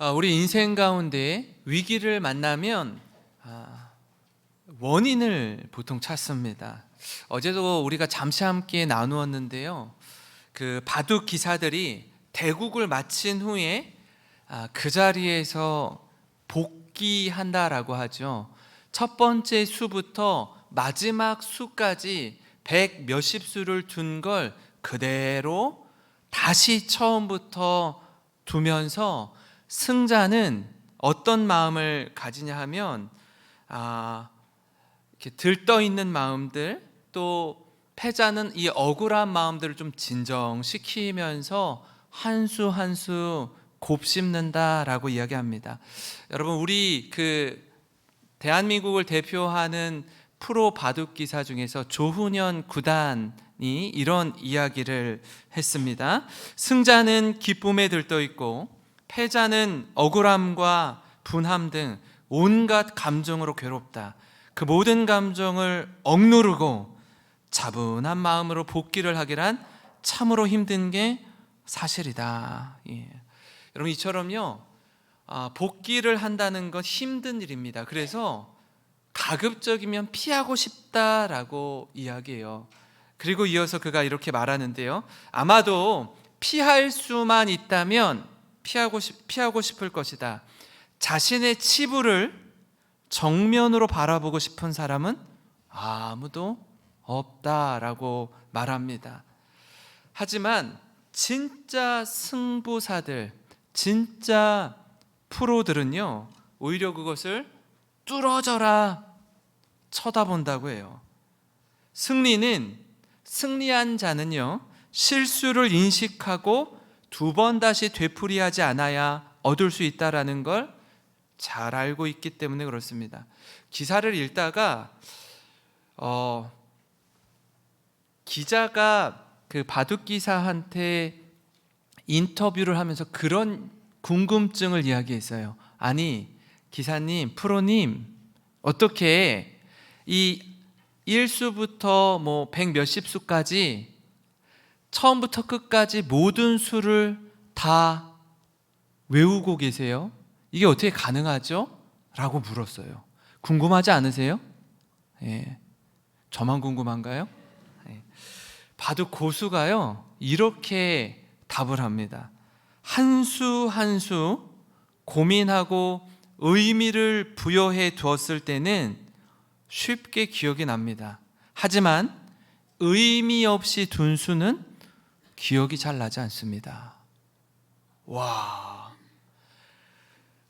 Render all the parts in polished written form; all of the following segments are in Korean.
우리 인생 가운데 위기를 만나면 원인을 보통 찾습니다. 어제도 우리가 잠시 함께 나누었는데요. 그 바둑 기사들이 대국을 마친 후에 그 자리에서 복귀한다라고 하죠. 첫 번째 수부터 마지막 수까지 100 몇십 수를 둔 걸 그대로 다시 처음부터 두면서 승자는 어떤 마음을 가지냐 하면 이렇게 들떠 있는 마음들, 또 패자는 이 억울한 마음들을 좀 진정시키면서 한 수 한 수 곱씹는다라고 이야기합니다. 여러분, 우리 대한민국을 대표하는 프로 바둑 기사 중에서 조훈현 구단이 이런 이야기를 했습니다. 승자는 기쁨에 들떠 있고 패자는 억울함과 분함 등 온갖 감정으로 괴롭다. 그 모든 감정을 억누르고 차분한 마음으로 복귀를 하기란 참으로 힘든 게 사실이다. 여러분, 이처럼요, 복귀를 한다는 건 힘든 일입니다. 그래서 가급적이면 피하고 싶다라고 이야기해요. 그리고 이어서 그가 이렇게 말하는데요, 아마도 피할 수만 있다면 피하고 싶을 것이다. 자신의 치부를 정면으로 바라보고 싶은 사람은 아무도 없다라고 말합니다. 하지만 진짜 승부사들, 진짜 프로들은요, 오히려 그것을 뚫어져라 쳐다본다고 해요. 승리한 자는요, 실수를 인식하고 두 번 다시 되풀이하지 않아야 얻을 수 있다라는 걸 잘 알고 있기 때문에 그렇습니다. 기사를 읽다가 기자가 그 바둑 기사한테 인터뷰를 하면서 그런 궁금증을 이야기했어요. 아니, 기사님, 프로님, 어떻게 이 1수부터 100 몇십 수까지 처음부터 끝까지 모든 수를 다 외우고 계세요? 이게 어떻게 가능하죠? 라고 물었어요. 궁금하지 않으세요? 예. 저만 궁금한가요? 예. 바둑 고수가요, 이렇게 답을 합니다. 한 수 한 수 고민하고 의미를 부여해 두었을 때는 쉽게 기억이 납니다. 하지만 의미 없이 둔 수는 기억이 잘 나지 않습니다. 와,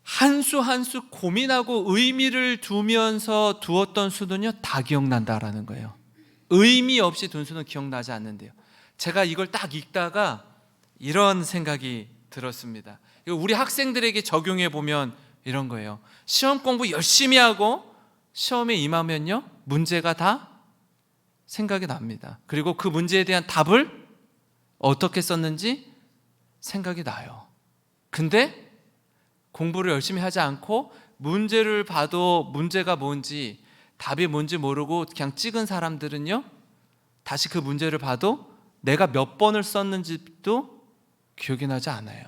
한 수 한 수 고민하고 의미를 두면서 두었던 수는요, 다 기억난다라는 거예요. 의미 없이 둔 수는 기억나지 않는데요. 제가 이걸 딱 읽다가 이런 생각이 들었습니다. 우리 학생들에게 적용해 보면 이런 거예요. 시험 공부 열심히 하고 시험에 임하면요, 문제가 다 생각이 납니다. 그리고 그 문제에 대한 답을 어떻게 썼는지 생각이 나요. 근데 공부를 열심히 하지 않고 문제를 봐도 문제가 뭔지, 답이 뭔지 모르고 그냥 찍은 사람들은요, 다시 그 문제를 봐도 내가 몇 번을 썼는지도 기억이 나지 않아요.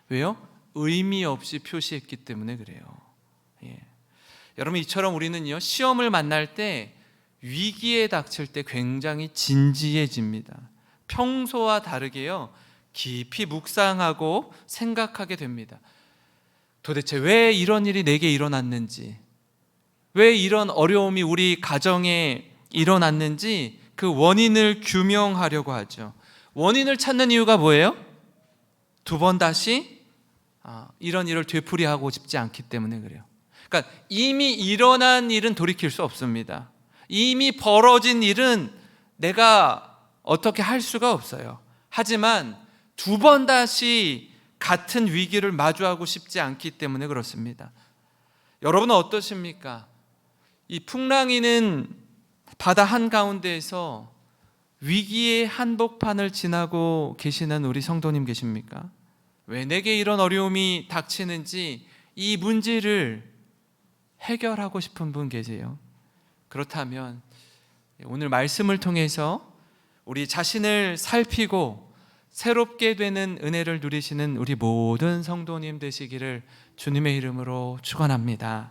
왜요? 의미 없이 표시했기 때문에 그래요. 여러분, 이처럼 우리는요, 시험을 만날 때, 위기에 닥칠 때 굉장히 진지해집니다. 평소와 다르게요, 깊이 묵상하고 생각하게 됩니다. 도대체 왜 이런 일이 내게 일어났는지, 왜 이런 어려움이 우리 가정에 일어났는지 그 원인을 규명하려고 하죠. 원인을 찾는 이유가 뭐예요? 두 번 다시 이런 일을 되풀이하고 싶지 않기 때문에 그래요. 그러니까 이미 일어난 일은 돌이킬 수 없습니다. 이미 벌어진 일은 내가 어떻게 할 수가 없어요. 하지만 두 번 다시 같은 위기를 마주하고 싶지 않기 때문에 그렇습니다. 여러분은 어떠십니까? 이 풍랑이는 바다 한가운데에서 위기의 한복판을 지나고 계시는 우리 성도님 계십니까? 왜 내게 이런 어려움이 닥치는지 이 문제를 해결하고 싶은 분 계세요? 그렇다면 오늘 말씀을 통해서 우리 자신을 살피고 새롭게 되는 은혜를 누리시는 우리 모든 성도님 되시기를 주님의 이름으로 축원합니다.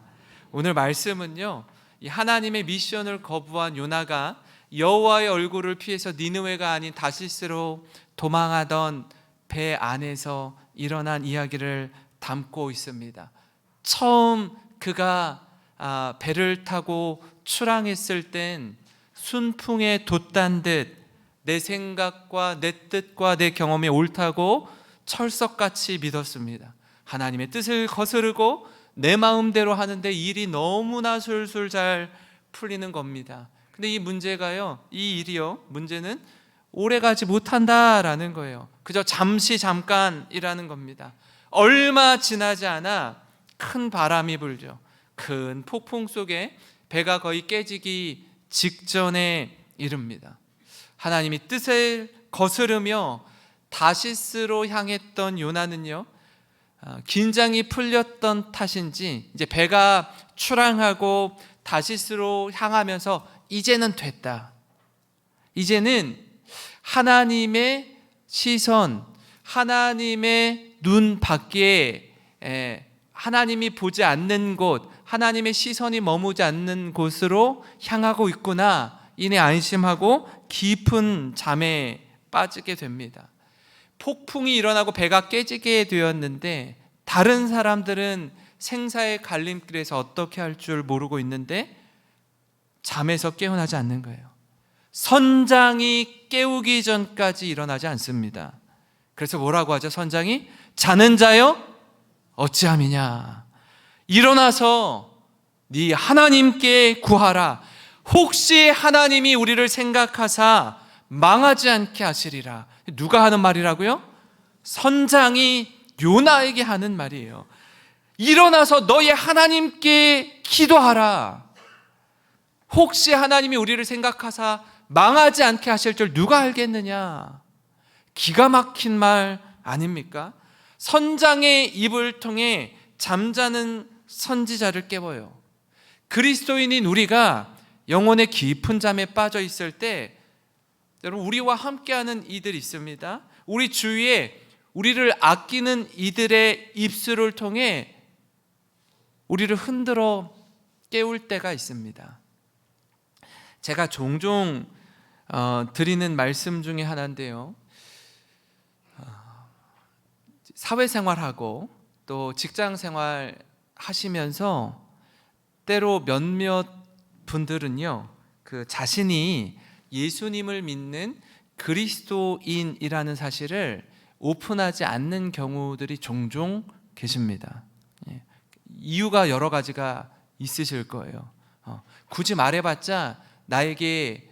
오늘 말씀은요, 이 하나님의 미션을 거부한 요나가 여호와의 얼굴을 피해서 니느웨가 아닌 다시스로 도망하던 배 안에서 일어난 이야기를 담고 있습니다. 처음 그가 배를 타고 출항했을 땐 순풍에 돛단 듯 내 생각과 내 뜻과 내 경험이 옳다고 철석같이 믿었습니다. 하나님의 뜻을 거스르고 내 마음대로 하는데 일이 너무나 술술 잘 풀리는 겁니다. 근데 이 문제가요, 이 일이요, 문제는 오래가지 못한다라는 거예요. 그저 잠시 잠깐이라는 겁니다. 얼마 지나지 않아 큰 바람이 불죠. 큰 폭풍 속에 배가 거의 깨지기 직전에 이릅니다. 하나님이 뜻을 거스르며 다시스로 향했던 요나는요, 긴장이 풀렸던 탓인지 이제 배가 출항하고 다시스로 향하면서 이제는 됐다, 이제는 하나님의 시선, 하나님의 눈 밖에 하나님이 보지 않는 곳, 하나님의 시선이 머무지 않는 곳으로 향하고 있구나, 이내 안심하고 깊은 잠에 빠지게 됩니다. 폭풍이 일어나고 배가 깨지게 되었는데 다른 사람들은 생사의 갈림길에서 어떻게 할 줄 모르고 있는데 잠에서 깨어나지 않는 거예요. 선장이 깨우기 전까지 일어나지 않습니다. 그래서 뭐라고 하죠? 선장이 자는 자여 어찌함이냐, 일어나서 네 하나님께 구하라. 혹시 하나님이 우리를 생각하사 망하지 않게 하시리라. 누가 하는 말이라고요? 선장이 요나에게 하는 말이에요. 일어나서 너의 하나님께 기도하라. 혹시 하나님이 우리를 생각하사 망하지 않게 하실 줄 누가 알겠느냐. 기가 막힌 말 아닙니까? 선장의 입을 통해 잠자는 선지자를 깨워요. 그리스도인인 우리가 영혼의 깊은 잠에 빠져 있을 때, 여러분, 우리와 함께하는 이들이 있습니다. 우리 주위에 우리를 아끼는 이들의 입술을 통해 우리를 흔들어 깨울 때가 있습니다. 제가 종종 드리는 말씀 중에 하나인데요, 사회생활하고 또 직장생활 하시면서 때로 몇몇 분들은요, 그 자신이 예수님을 믿는 그리스도인이라는 사실을 오픈하지 않는 경우들이 종종 계십니다. 이유가 여러 가지가 있으실 거예요. 굳이 말해봤자 나에게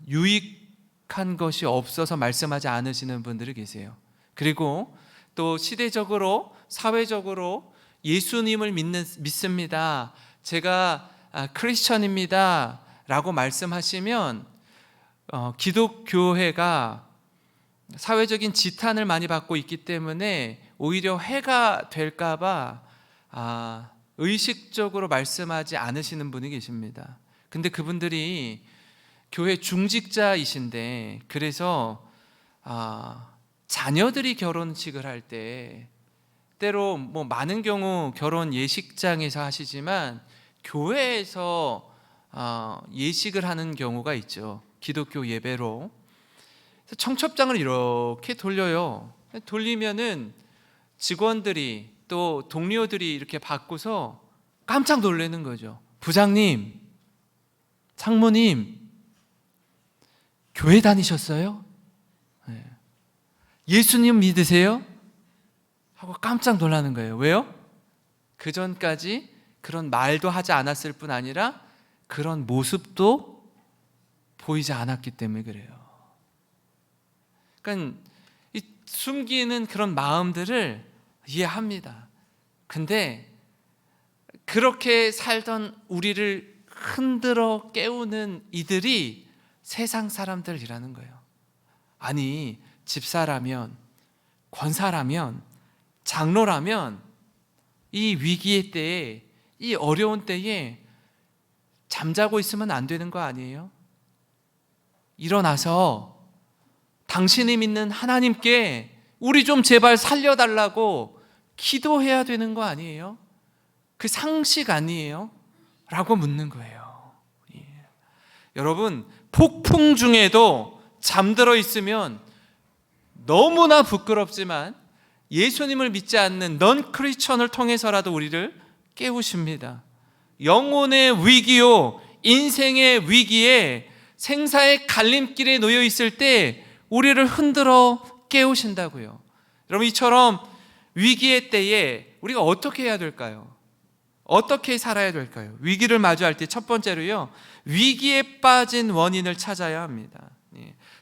유익한 것이 없어서 말씀하지 않으시는 분들이 계세요. 그리고 또 시대적으로, 사회적으로 예수님을 믿습니다, 제가 크리스천입니다 라고 말씀하시면 기독교회가 사회적인 지탄을 많이 받고 있기 때문에 오히려 해가 될까 봐 의식적으로 말씀하지 않으시는 분이 계십니다. 근데 그분들이 교회 중직자이신데, 그래서 자녀들이 결혼식을 할 때 때로 많은 경우 결혼 예식장에서 하시지만 교회에서 예식을 하는 경우가 있죠. 기독교 예배로. 그래서 청첩장을 이렇게 돌려요. 돌리면은 직원들이 또 동료들이 이렇게 받고서 깜짝 놀라는 거죠. 부장님, 상무님, 교회 다니셨어요? 예수님 믿으세요? 하고 깜짝 놀라는 거예요. 왜요? 그 전까지 그런 말도 하지 않았을 뿐 아니라 그런 모습도 보이지 않았기 때문에 그래요. 그러니까 이 숨기는 그런 마음들을 이해합니다. 근데 그렇게 살던 우리를 흔들어 깨우는 이들이 세상 사람들이라는 거예요. 아니, 집사라면, 권사라면, 장로라면 이 위기의 때에, 이 어려운 때에 잠자고 있으면 안 되는 거 아니에요? 일어나서 당신이 믿는 하나님께 우리 좀 제발 살려달라고 기도해야 되는 거 아니에요? 그 상식 아니에요? 라고 묻는 거예요. 예. 여러분, 폭풍 중에도 잠들어 있으면 너무나 부끄럽지만 예수님을 믿지 않는 넌 크리스천을 통해서라도 우리를 깨우십니다. 영혼의 위기요, 인생의 위기에 생사의 갈림길에 놓여 있을 때 우리를 흔들어 깨우신다고요. 여러분, 이처럼 위기의 때에 우리가 어떻게 해야 될까요? 어떻게 살아야 될까요? 위기를 마주할 때 첫 번째로요, 위기에 빠진 원인을 찾아야 합니다.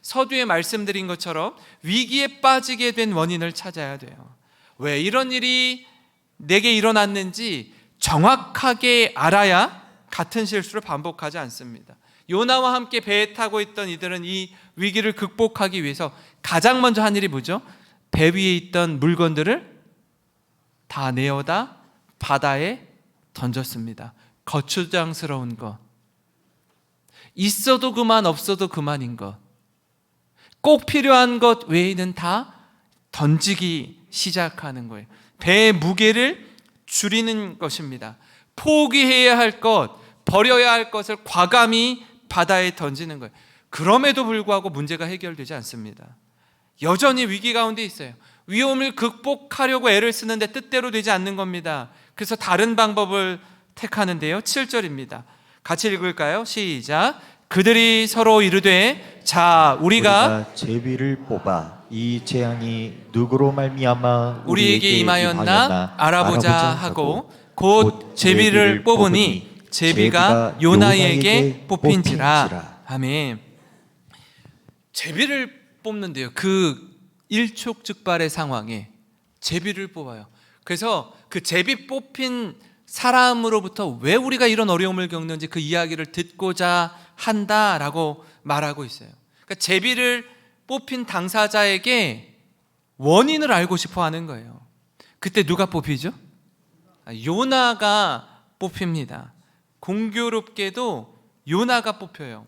서두에 말씀드린 것처럼 위기에 빠지게 된 원인을 찾아야 돼요. 왜 이런 일이 내게 일어났는지 정확하게 알아야 같은 실수를 반복하지 않습니다. 요나와 함께 배에 타고 있던 이들은 이 위기를 극복하기 위해서 가장 먼저 한 일이 뭐죠? 배 위에 있던 물건들을 다 내어다 바다에 던졌습니다. 거추장스러운 것, 있어도 그만 없어도 그만인 것, 꼭 필요한 것 외에는 다 던지기 시작하는 거예요. 배의 무게를 줄이는 것입니다. 포기해야 할 것, 버려야 할 것을 과감히 바다에 던지는 거예요. 그럼에도 불구하고 문제가 해결되지 않습니다. 여전히 위기 가운데 있어요. 위험을 극복하려고 애를 쓰는데 뜻대로 되지 않는 겁니다. 그래서 다른 방법을 택하는데요. 7절입니다. 같이 읽을까요? 시작. 그들이 서로 이르되 자 우리가 제비를 뽑아 이 재앙이 누구로 말미암아 우리에게 임하였나 알아보자 하고 곧 제비를 뽑으니 제비가 요나에게 뽑힌지라. 아멘. 제비를 뽑는데요, 그 일촉즉발의 상황에 제비를 뽑아요. 그래서 그 제비 뽑힌 사람으로부터 왜 우리가 이런 어려움을 겪는지 그 이야기를 듣고자 한다라고 말하고 있어요. 그러니까 제비를 뽑힌 당사자에게 원인을 알고 싶어 하는 거예요. 그때 누가 뽑히죠? 요나가 뽑힙니다. 공교롭게도 요나가 뽑혀요.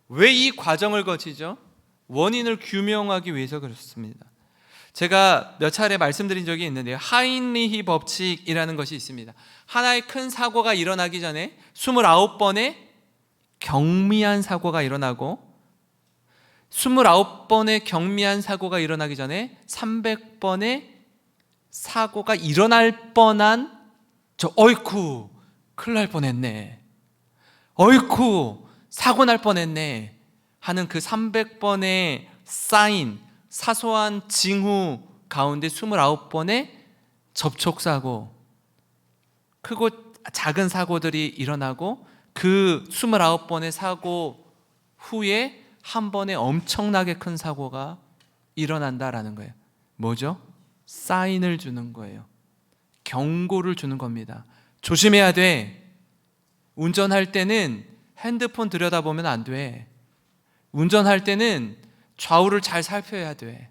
왜 이 과정을 거치죠? 원인을 규명하기 위해서 그렇습니다. 제가 몇 차례 말씀드린 적이 있는데요, 하인리히 법칙이라는 것이 있습니다. 하나의 큰 사고가 일어나기 전에 29번의 경미한 사고가 일어나고 29번의 경미한 사고가 일어나기 전에 300번의 사고가 일어날 뻔한 어이쿠 큰일 날 뻔했네, 어이쿠 사고 날 뻔했네 하는 그 300번의 사인, 사소한 징후 가운데 29번의 접촉사고, 크고 작은 사고들이 일어나고 그 29번의 사고 후에 한 번에 엄청나게 큰 사고가 일어난다라는 거예요. 뭐죠? 사인을 주는 거예요. 경고를 주는 겁니다. 조심해야 돼. 운전할 때는 핸드폰 들여다보면 안 돼. 운전할 때는 좌우를 잘 살펴야 돼.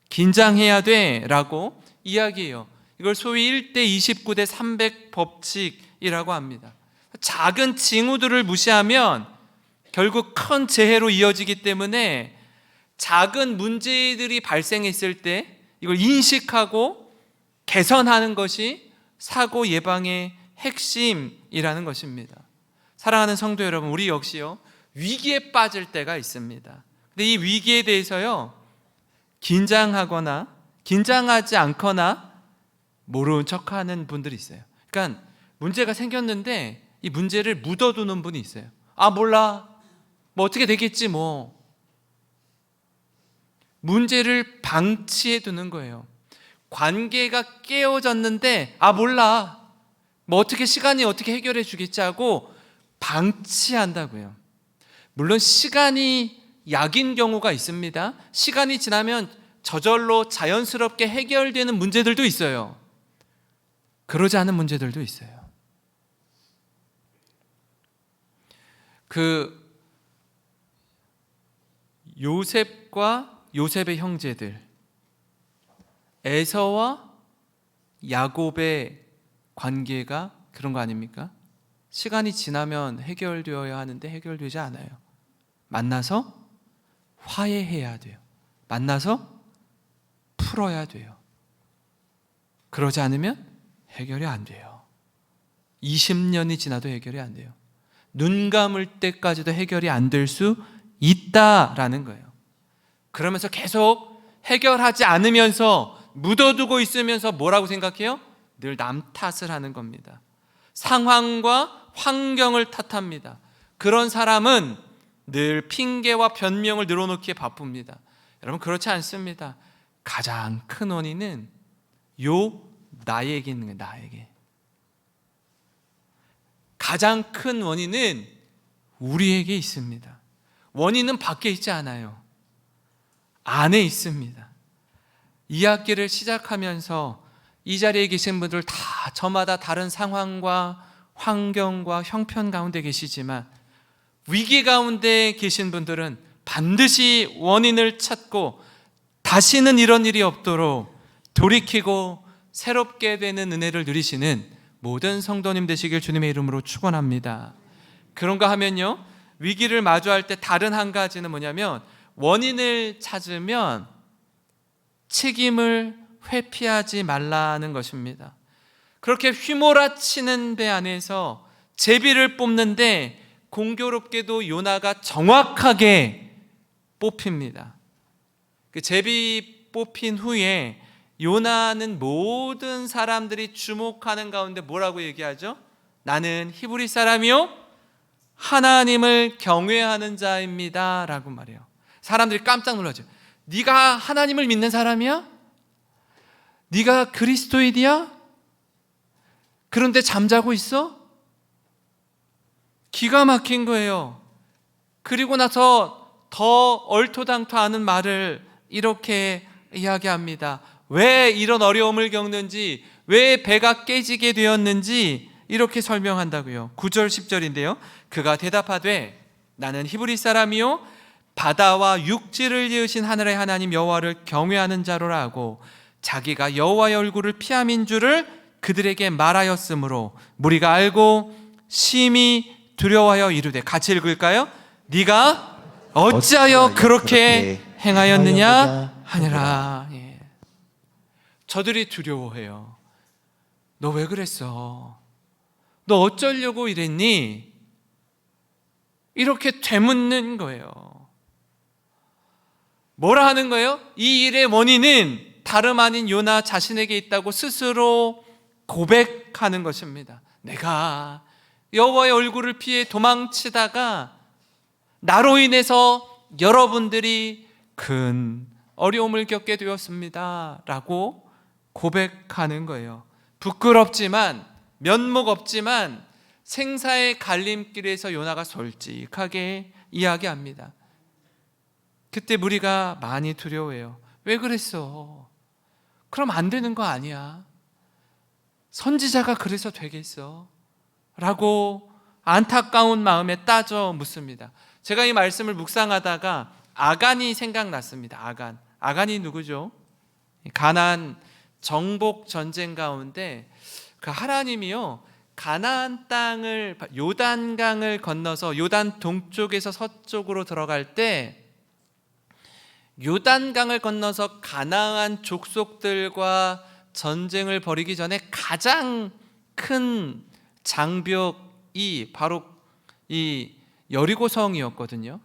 긴장해야 돼 라고 이야기해요. 이걸 소위 1대 29대 300 법칙이라고 합니다. 작은 징후들을 무시하면 결국 큰 재해로 이어지기 때문에 작은 문제들이 발생했을 때 이걸 인식하고 개선하는 것이 사고 예방의 핵심이라는 것입니다. 사랑하는 성도 여러분, 우리 역시요 위기에 빠질 때가 있습니다. 근데 이 위기에 대해서요 긴장하거나 긴장하지 않거나 모르는 척하는 분들이 있어요. 그러니까 문제가 생겼는데 이 문제를 묻어두는 분이 있어요. 아 몰라, 뭐 어떻게 되겠지 뭐. 문제를 방치해 두는 거예요. 관계가 깨어졌는데 아 몰라, 뭐 어떻게 시간이 어떻게 해결해 주겠지 하고 방치한다고요. 물론 시간이 약인 경우가 있습니다. 시간이 지나면 저절로 자연스럽게 해결되는 문제들도 있어요. 그러지 않은 문제들도 있어요. 그 요셉과 요셉의 형제들, 에서와 야곱의 관계가 그런 거 아닙니까? 시간이 지나면 해결되어야 하는데 해결되지 않아요. 만나서 화해해야 돼요. 만나서 풀어야 돼요. 그러지 않으면 해결이 안 돼요. 20년이 지나도 해결이 안 돼요. 눈 감을 때까지도 해결이 안 될 수 있다라는 거예요. 그러면서 계속 해결하지 않으면서 묻어두고 있으면서 뭐라고 생각해요? 늘 남 탓을 하는 겁니다. 상황과 환경을 탓합니다. 그런 사람은 늘 핑계와 변명을 늘어놓기에 바쁩니다. 여러분, 그렇지 않습니다. 가장 큰 원인은 나에게 있는 거예요. 나에게. 가장 큰 원인은 우리에게 있습니다. 원인은 밖에 있지 않아요. 안에 있습니다. 이 학기를 시작하면서 이 자리에 계신 분들 다 저마다 다른 상황과 환경과 형편 가운데 계시지만 위기 가운데 계신 분들은 반드시 원인을 찾고 다시는 이런 일이 없도록 돌이키고 새롭게 되는 은혜를 누리시는 모든 성도님 되시길 주님의 이름으로 축원합니다. 그런가 하면요, 위기를 마주할 때 다른 한 가지는 뭐냐면 원인을 찾으면 책임을 회피하지 말라는 것입니다. 그렇게 휘몰아치는 데 안에서 제비를 뽑는데 공교롭게도 요나가 정확하게 뽑힙니다. 그 제비 뽑힌 후에 요나는 모든 사람들이 주목하는 가운데 뭐라고 얘기하죠? 나는 히브리 사람이요 하나님을 경외하는 자입니다 라고 말해요. 사람들이 깜짝 놀라죠. 네가 하나님을 믿는 사람이야? 네가 그리스도인이야? 그런데 잠자고 있어? 기가 막힌 거예요. 그리고 나서 더 얼토당토하는 말을 이렇게 이야기합니다. 왜 이런 어려움을 겪는지, 왜 배가 깨지게 되었는지 이렇게 설명한다고요. 9절 10절인데요 그가 대답하되 나는 히브리 사람이요 바다와 육지를 지으신 하늘의 하나님 여호와를 경외하는 자로라 하고 자기가 여호와의 얼굴을 피함인 줄을 그들에게 말하였으므로 무리가 알고 심히 두려워하여 이르되, 같이 읽을까요? 네가 어찌하여 그렇게 행하였느냐 하니라. 예. 저들이 두려워해요. 너 왜 그랬어? 너 어쩌려고 이랬니? 이렇게 되묻는 거예요. 뭐라 하는 거예요? 이 일의 원인은 다름 아닌 요나 자신에게 있다고 스스로 고백하는 것입니다. 내가 여호와의 얼굴을 피해 도망치다가 나로 인해서 여러분들이 큰 어려움을 겪게 되었습니다 라고 고백하는 거예요. 부끄럽지만 면목 없지만 생사의 갈림길에서 요나가 솔직하게 이야기합니다. 그때 무리가 많이 두려워해요. 왜 그랬어? 그럼 안 되는 거 아니야? 선지자가 그래서 되겠어? 라고 안타까운 마음에 따져 묻습니다. 제가 이 말씀을 묵상하다가 아간이 생각났습니다. 아간이 누구죠? 가나안 정복 전쟁 가운데 그 하나님이요 가나안 땅을 요단강을 건너서 요단 동쪽에서 서쪽으로 들어갈 때 요단강을 건너서 가나안 족속들과 전쟁을 벌이기 전에 가장 큰 장벽이 바로 이 여리고성이었거든요.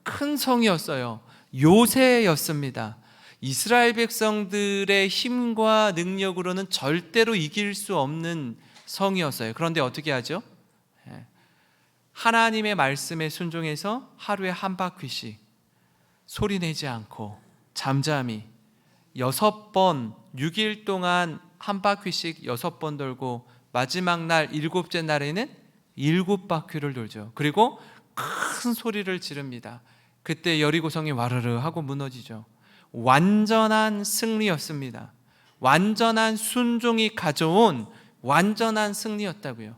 큰 성이었어요. 요새였습니다. 이스라엘 백성들의 힘과 능력으로는 절대로 이길 수 없는 성이었어요. 그런데 어떻게 하죠? 하나님의 말씀에 순종해서 하루에 한 바퀴씩 소리내지 않고 잠잠히 6번 6일 동안 한 바퀴씩 6번 돌고 마지막 날 7째 날에는 7바퀴를 돌죠. 그리고 큰 소리를 지릅니다. 그때 여리고성이 와르르 하고 무너지죠. 완전한 승리였습니다. 완전한 순종이 가져온 완전한 승리였다고요.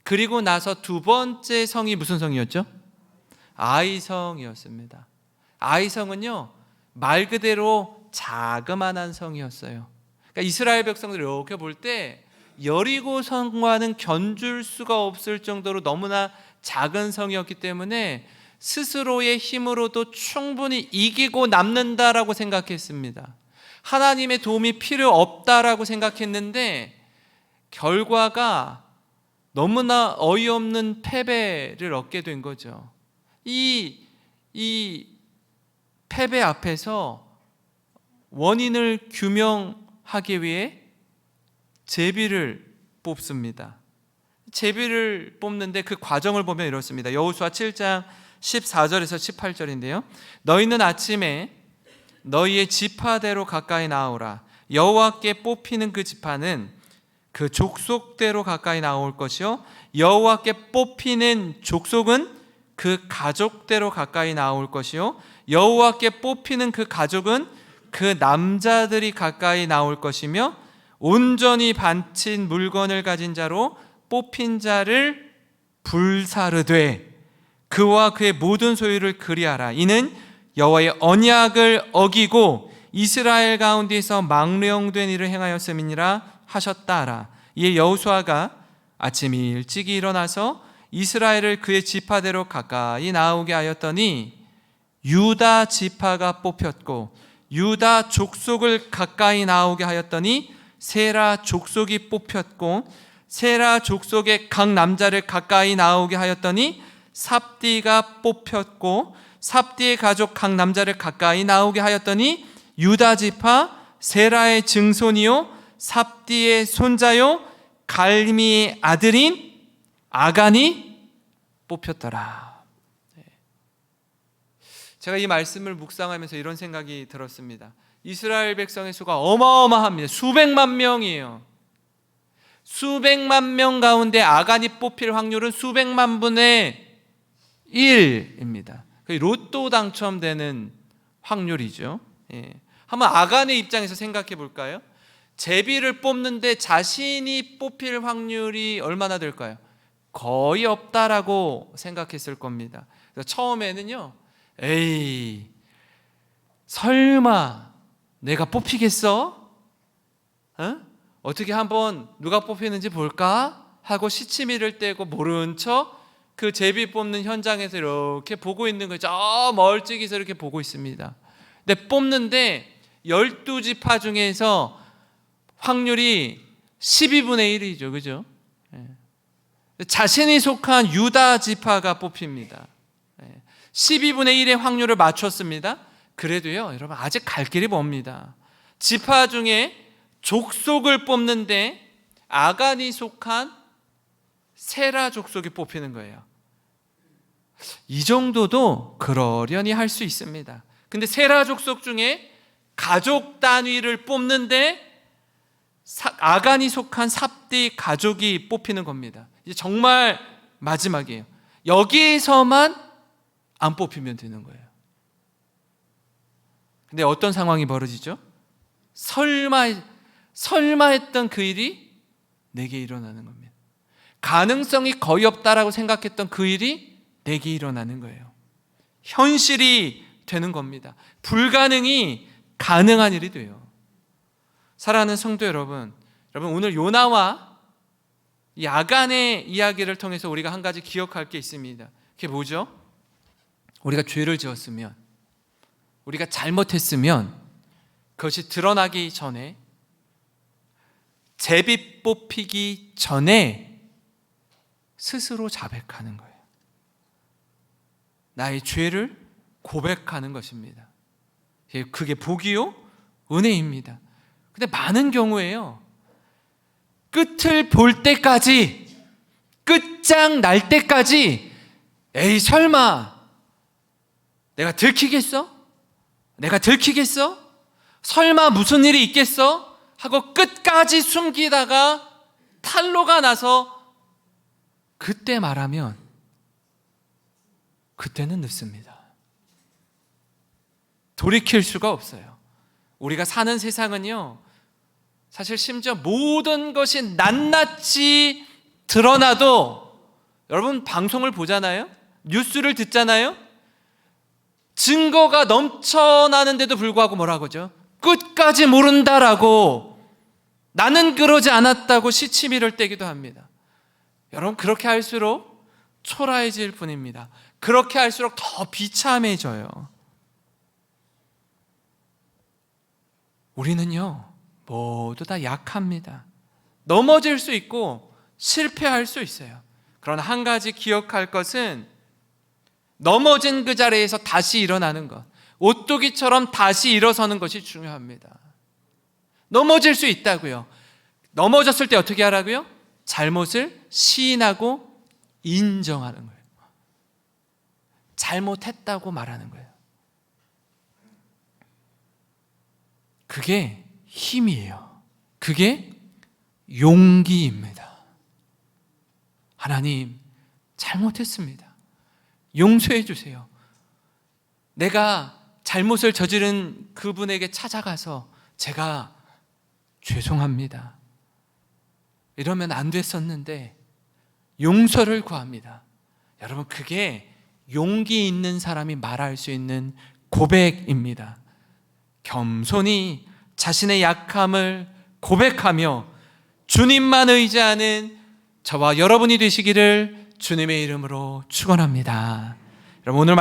그리고 나서 두 번째 성이 무슨 성이었죠? 아이성이었습니다. 아이성은요 말 그대로 자그만한 성이었어요. 그러니까 이스라엘 백성들이 이렇게 볼 때 여리고 성과는 견줄 수가 없을 정도로 너무나 작은 성이었기 때문에 스스로의 힘으로도 충분히 이기고 남는다라고 생각했습니다. 하나님의 도움이 필요 없다라고 생각했는데 결과가 너무나 어이없는 패배를 얻게 된 거죠. 이 패배 앞에서 원인을 규명하기 위해 제비를 뽑습니다. 제비를 뽑는데 그 과정을 보면 이렇습니다. 여호수아 7장 14절에서 18절인데요. 너희는 아침에 너희의 지파대로 가까이 나오라. 여호와께 뽑히는 그 지파는 그 족속대로 가까이 나올 것이요 여호와께 뽑히는 족속은 그 가족대로 가까이 나올 것이요 여호와께 뽑히는 그 가족은 그 남자들이 가까이 나올 것이며 온전히 바친 물건을 가진 자로 뽑힌 자를 불사르되 그와 그의 모든 소유를 그리하라. 이는 여호와의 언약을 어기고 이스라엘 가운데서 망령된 일을 행하였음이니라 하셨다라. 이에 여호수아가 아침 일찍이 일어나서 이스라엘을 그의 지파대로 가까이 나오게 하였더니 유다 지파가 뽑혔고 유다 족속을 가까이 나오게 하였더니 세라 족속이 뽑혔고 세라 족속의 각 남자를 가까이 나오게 하였더니 삽디가 뽑혔고 삽디의 가족 각 남자를 가까이 나오게 하였더니 유다 지파 세라의 증손이요 삽디의 손자요 갈미의 아들인 아간이 뽑혔더라. 제가 이 말씀을 묵상하면서 이런 생각이 들었습니다. 이스라엘 백성의 수가 어마어마합니다. 수백만 명이에요. 수백만 명 가운데 아간이 뽑힐 확률은 수백만 분의 1입니다. 로또 당첨되는 확률이죠. 한번 아간의 입장에서 생각해 볼까요? 제비를 뽑는데 자신이 뽑힐 확률이 얼마나 될까요? 거의 없다라고 생각했을 겁니다. 그래서 처음에는요, 에이, 설마 내가 뽑히겠어? 어떻게 한번 누가 뽑히는지 볼까? 하고 시치미를 떼고 모른 척 그 제비 뽑는 현장에서 이렇게 보고 있는 거죠. 저 멀찍이서 이렇게 보고 있습니다. 근데 뽑는데 12지파 중에서 확률이 12분의 1이죠. 그죠? 자신이 속한 유다 지파가 뽑힙니다. 12분의 1의 확률을 맞췄습니다. 그래도요, 여러분 아직 갈 길이 멉니다. 지파 중에 족속을 뽑는데 아간이 속한 세라 족속이 뽑히는 거예요. 이 정도도 그러려니 할 수 있습니다. 근데 세라 족속 중에 가족 단위를 뽑는데 아간이 속한 삽디 가족이 뽑히는 겁니다. 이제 정말 마지막이에요. 여기에서만 안 뽑히면 되는 거예요. 근데 어떤 상황이 벌어지죠? 설마 했던 그 일이 내게 일어나는 겁니다. 가능성이 거의 없다라고 생각했던 그 일이 내게 일어나는 거예요. 현실이 되는 겁니다. 불가능이 가능한 일이 돼요. 사랑하는 성도 여러분, 오늘 요나와 이 아간의 이야기를 통해서 우리가 한 가지 기억할 게 있습니다. 그게 뭐죠? 우리가 죄를 지었으면, 우리가 잘못했으면 그것이 드러나기 전에, 제비 뽑히기 전에 스스로 자백하는 거예요. 나의 죄를 고백하는 것입니다. 그게 복이요? 은혜입니다. 근데 많은 경우에요, 끝을 볼 때까지, 끝장 날 때까지 에이 설마 내가 들키겠어? 내가 들키겠어? 설마 무슨 일이 있겠어? 하고 끝까지 숨기다가 탄로가 나서 그때 말하면 그때는 늦습니다. 돌이킬 수가 없어요. 우리가 사는 세상은요, 사실 심지어 모든 것이 낱낱이 드러나도, 여러분 방송을 보잖아요? 뉴스를 듣잖아요? 증거가 넘쳐나는데도 불구하고 뭐라고 하죠? 끝까지 모른다라고, 나는 그러지 않았다고 시치미를 떼기도 합니다. 여러분 그렇게 할수록 초라해질 뿐입니다. 그렇게 할수록 더 비참해져요. 우리는요, 모두 다 약합니다. 넘어질 수 있고 실패할 수 있어요. 그러나 한 가지 기억할 것은 넘어진 그 자리에서 다시 일어나는 것, 오뚜기처럼 다시 일어서는 것이 중요합니다. 넘어질 수 있다고요. 넘어졌을 때 어떻게 하라고요? 잘못을 시인하고 인정하는 거예요. 잘못했다고 말하는 거예요. 그게 힘이에요. 그게 용기입니다. 하나님, 잘못했습니다. 용서해 주세요. 내가 잘못을 저지른 그분에게 찾아가서 제가 죄송합니다. 이러면 안 됐었는데 용서를 구합니다. 여러분, 그게 용기 있는 사람이 말할 수 있는 고백입니다. 겸손히 자신의 약함을 고백하며 주님만 의지하는 저와 여러분이 되시기를 주님의 이름으로 축원합니다. 여러분, 오늘